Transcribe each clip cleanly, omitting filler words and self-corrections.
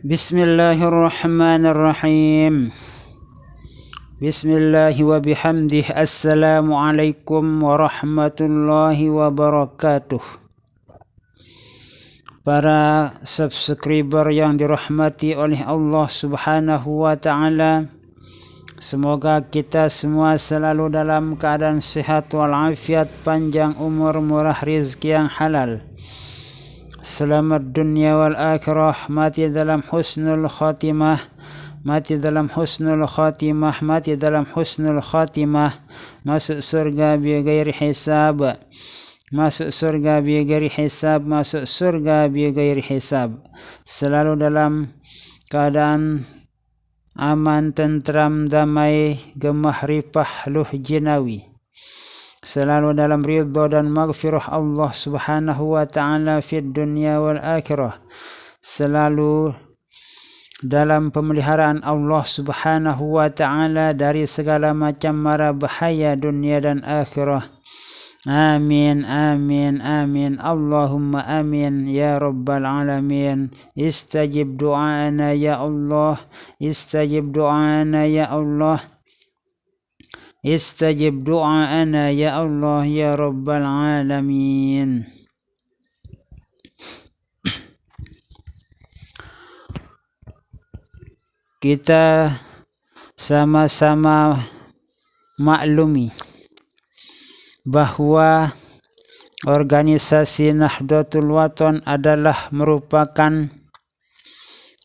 Bismillahirrahmanirrahim. Bismillah wa bihamdih. Assalamualaikum warahmatullahi wabarakatuh. Para subscriber yang dirahmati oleh Allah Subhanahu wa ta'ala, semoga kita semua selalu dalam keadaan sehat walafiat, panjang umur, murah rizki yang halal, selamat dunia wal akhirah, mati dalam husnul khatimah, mati dalam husnul khatimah, mati dalam husnul khatimah, masuk surga bi ghairi hisab, masuk surga bi ghairi hisab, masuk surga bi ghairi hisab, selalu dalam keadaan aman, tentram, damai, gemah ripah, luh jinawi, selalu dalam ridha dan maghfirah Allah Subhanahu wa ta'ala fid dunya wal akhirah, selalu dalam pemeliharaan Allah Subhanahu wa ta'ala dari segala macam mara bahaya dunia dan akhirah. Amin, amin, amin. Allahumma amin ya rabbal alamin. Istajib du'ana ya Allah, istajib du'ana ya Allah, istajib du'ana ya Allah ya rabbal alamin. Kita sama-sama maklumi bahwa organisasi Nahdlatul Wathon adalah merupakan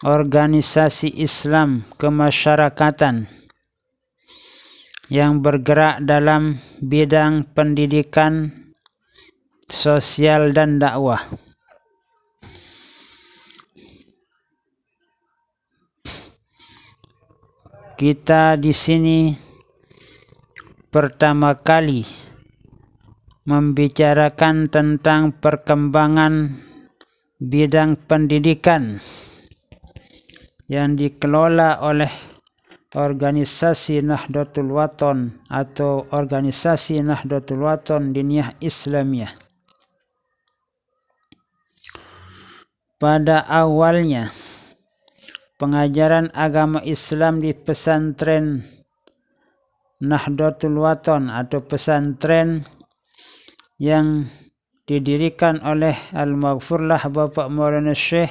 organisasi Islam kemasyarakatan yang bergerak dalam bidang pendidikan, sosial dan dakwah. Kita di sini pertama kali membicarakan tentang perkembangan bidang pendidikan yang dikelola oleh organisasi Nahdlatul Wathon atau organisasi Nahdlatul Wathon Diniyah Islamiyah. Pada awalnya pengajaran agama Islam di pesantren Nahdlatul Wathon atau pesantren yang didirikan oleh Al-Maghfurlah Bapak Maulana Syekh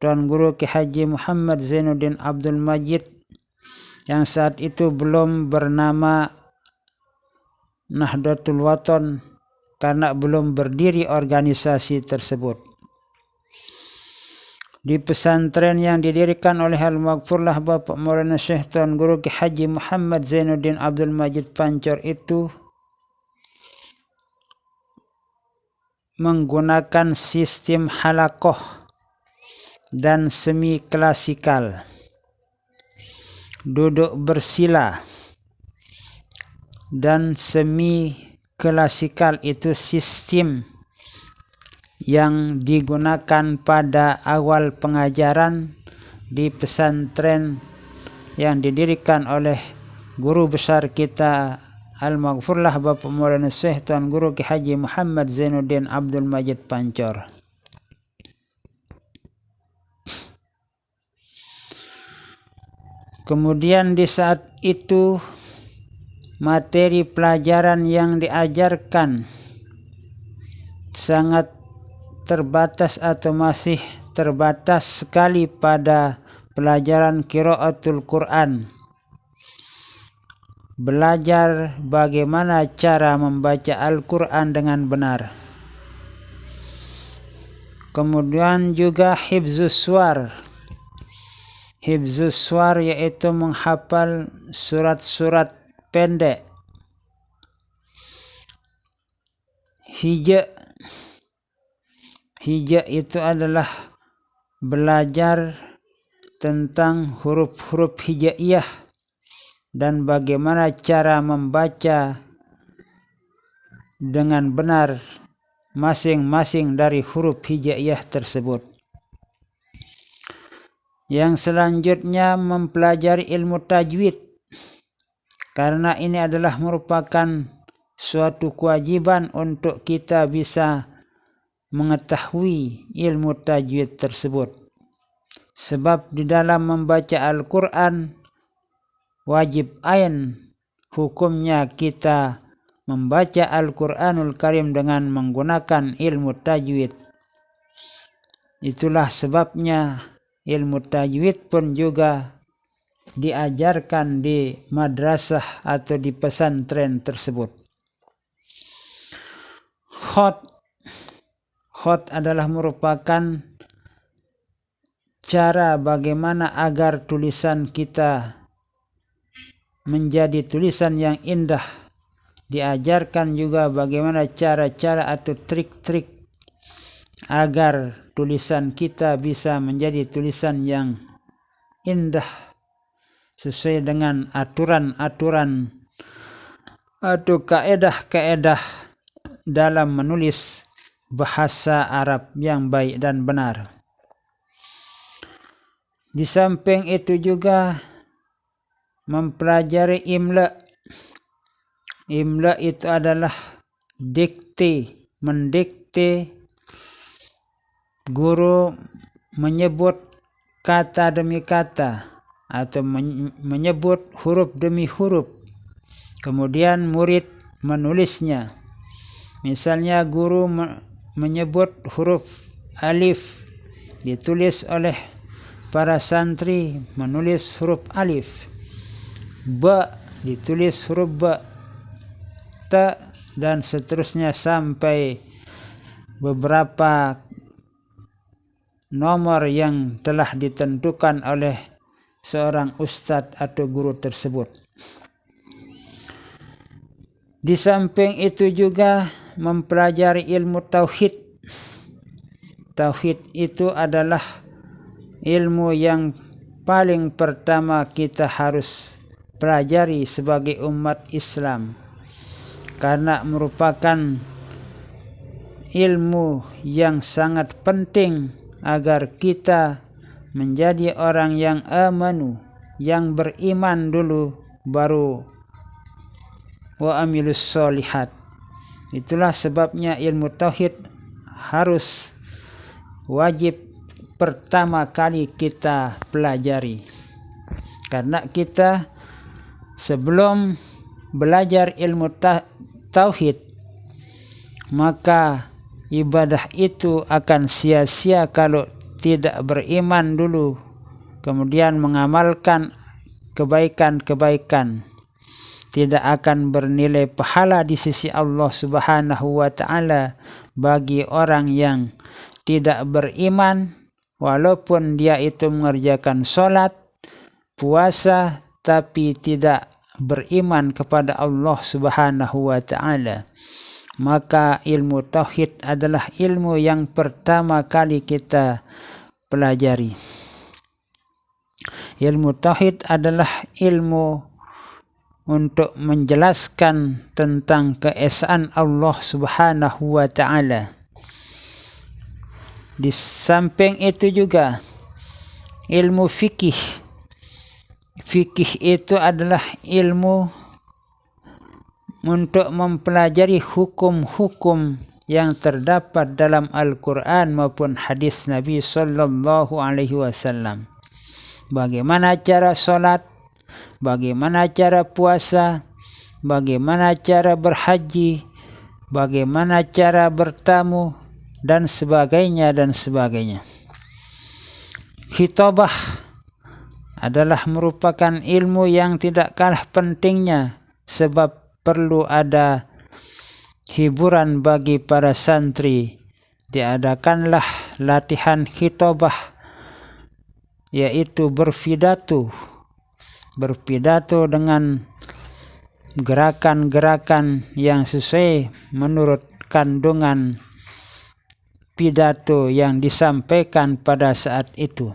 Tuan Guru Ki Haji Muhammad Zainuddin Abdul Majid, yang saat itu belum bernama Nahdlatul Wathon karena belum berdiri organisasi tersebut. Di pesantren yang didirikan oleh Al-Maghfurlah Bapak Maulana Syekh Tuan Guru Ki Haji Muhammad Zainuddin Abdul Majid Pancor itu menggunakan sistem halakoh dan semi klasikal, duduk bersila, dan semi klasikal itu sistem yang digunakan pada awal pengajaran di pesantren yang didirikan oleh guru besar kita Al-Maghfurlah Bapak Maulana Syekh Tuan Guru Ki Haji Muhammad Zainuddin Abdul Majid Pancor. Kemudian di saat itu materi pelajaran yang diajarkan sangat terbatas atau masih terbatas sekali pada pelajaran qiraatul Quran. Belajar bagaimana cara membaca Al-Quran dengan benar. Kemudian juga hifzus suwar. Hifzus suwar yaitu menghafal surat-surat pendek. Hija itu adalah belajar tentang huruf-huruf hijaiyah dan bagaimana cara membaca dengan benar masing-masing dari huruf hijaiyah tersebut. Yang selanjutnya mempelajari ilmu tajwid, karena ini adalah merupakan suatu kewajiban untuk kita bisa mengetahui ilmu tajwid tersebut. Sebab di dalam membaca Al-Quran wajib ain hukumnya kita membaca Al-Quranul Karim dengan menggunakan ilmu tajwid. Itulah sebabnya ilmu tajwid pun juga diajarkan di madrasah atau di pesantren tersebut. Khot adalah merupakan cara bagaimana agar tulisan kita menjadi tulisan yang indah. Diajarkan juga bagaimana cara-cara atau trik-trik agar tulisan kita bisa menjadi tulisan yang indah sesuai dengan aturan-aturan atau kaedah-kaedah dalam menulis bahasa Arab yang baik dan benar. Di samping itu juga mempelajari imla. Imla itu adalah dikte, mendikte. Guru menyebut kata demi kata atau menyebut huruf demi huruf. Kemudian murid menulisnya. Misalnya guru menyebut huruf alif, ditulis oleh para santri menulis huruf alif. Ba, ditulis huruf ba. Ta, dan seterusnya sampai beberapa nomor yang telah ditentukan oleh seorang ustadz atau guru tersebut. Di samping itu juga mempelajari ilmu tauhid. Tauhid itu adalah ilmu yang paling pertama kita harus pelajari sebagai umat Islam, karena merupakan ilmu yang sangat penting agar kita menjadi orang yang amanu, yang beriman dulu, baru wa amilus solihat. Itulah sebabnya ilmu tauhid harus wajib pertama kali kita pelajari. Karena kita sebelum belajar ilmu tauhid, maka ibadah itu akan sia-sia kalau tidak beriman dulu, kemudian mengamalkan kebaikan-kebaikan. Tidak akan bernilai pahala di sisi Allah Subhanahu wa Ta'ala bagi orang yang tidak beriman, walaupun dia itu mengerjakan sholat, puasa, tapi tidak beriman kepada Allah Subhanahu wa Ta'ala. Maka ilmu tauhid adalah ilmu yang pertama kali kita pelajari. Ilmu tauhid adalah ilmu untuk menjelaskan tentang keesaan Allah Subhanahu wa Ta'ala. Di samping itu juga ilmu fikih. Fikih itu adalah ilmu untuk mempelajari hukum-hukum yang terdapat dalam Al-Quran maupun hadis Nabi Sallallahu Alaihi Wasallam. Bagaimana cara sholat, bagaimana cara puasa, bagaimana cara berhaji, bagaimana cara bertamu, dan sebagainya dan sebagainya. Khitabah adalah merupakan ilmu yang tidak kalah pentingnya, sebab perlu ada hiburan bagi para santri. Diadakanlah latihan khitabah, yaitu berpidato dengan gerakan-gerakan yang sesuai menurut kandungan pidato yang disampaikan pada saat itu.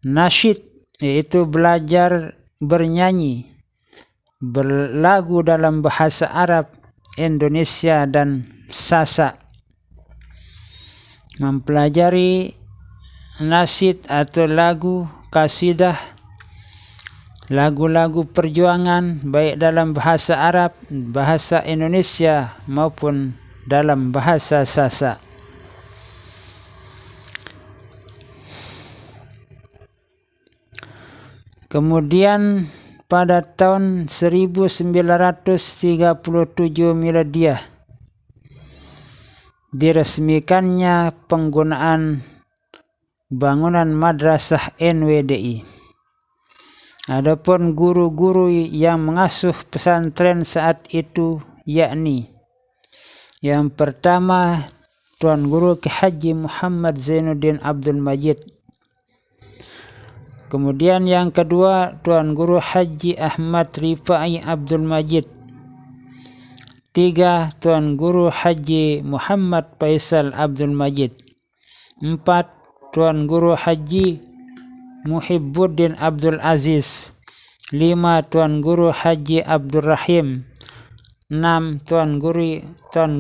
Nasyid, yaitu belajar bernyanyi, berlagu dalam bahasa Arab, Indonesia, dan Sasak. Mempelajari nasyid atau lagu kasidah, lagu-lagu perjuangan baik dalam bahasa Arab, bahasa Indonesia maupun dalam bahasa Sasak. Kemudian pada tahun 1937 Miladiah diresmikannya penggunaan bangunan madrasah NWDI. Adapun guru-guru yang mengasuh pesantren saat itu yakni yang pertama Tuan Guru Ki Haji Muhammad Zainuddin Abdul Majid. Kemudian yang kedua Tuan Guru Haji Ahmad Rifai Abdul Majid. 3. Tuan Guru Haji Muhammad Faisal Abdul Majid. 4. Tuan Guru Haji Muhibbuddin Abdul Aziz. 5. Tuan Guru Haji Abdul Rahim. 6. Tuan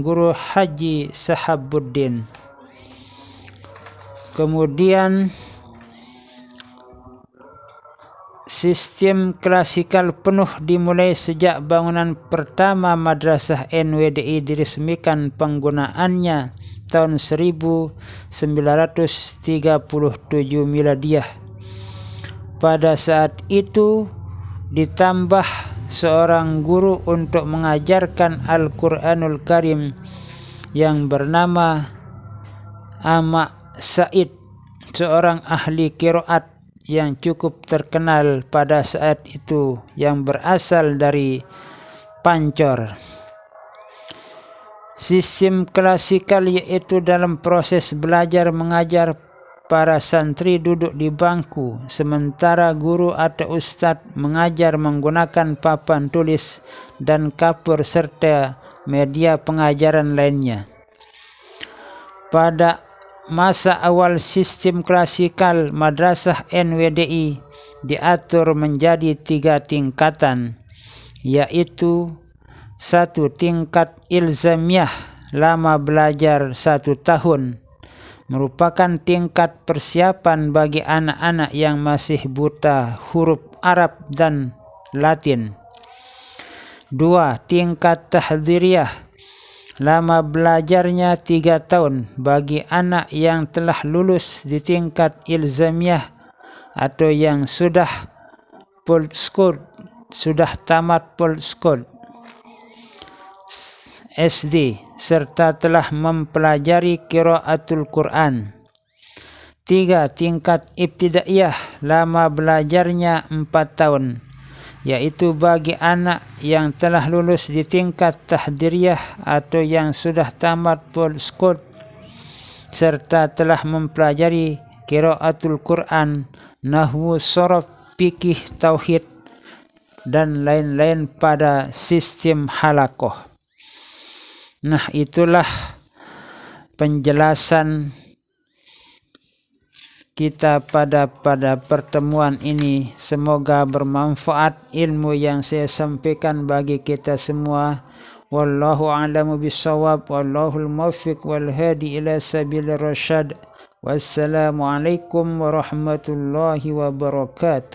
Guru Haji Sahabuddin. Kemudian sistem klasikal penuh dimulai sejak bangunan pertama madrasah NWDI diresmikan penggunaannya tahun 1937 Miladiah. Pada saat itu ditambah seorang guru untuk mengajarkan Al-Quranul Karim yang bernama Ahmad Said, seorang ahli qiraat yang cukup terkenal pada saat itu yang berasal dari Pancor. Sistem klasikal yaitu dalam proses belajar mengajar para santri duduk di bangku sementara guru atau ustadz mengajar menggunakan papan tulis dan kapur serta media pengajaran lainnya. Pada masa awal sistem klasikal madrasah NWDI diatur menjadi 3 tingkatan, yaitu 1. Tingkat ilzamiyah lama belajar 1 tahun, merupakan tingkat persiapan bagi anak-anak yang masih buta huruf Arab dan Latin. 2. Tingkat tahdziriyah lama belajarnya 3 tahun bagi anak yang telah lulus di tingkat ilzamiyah atau yang sudah full school, sudah tamat full school SD serta telah mempelajari qiraatul Quran. 3. Tingkat ibtidaiyah lama belajarnya 4 tahun, yaitu bagi anak yang telah lulus di tingkat tahdziriyah atau yang sudah tamat full school serta telah mempelajari qiraatul Quran, nahwu, sharaf, fikih, tauhid dan lain-lain pada sistem halaqah. Nah, itulah penjelasan kita pada pertemuan ini. Semoga bermanfaat ilmu yang saya sampaikan bagi kita semua. Wallahu a'lamu bissawab, wallahul muwaffiq wal hadi ila sabilir rasyad. Wassalamualaikum warahmatullahi wabarakatuh.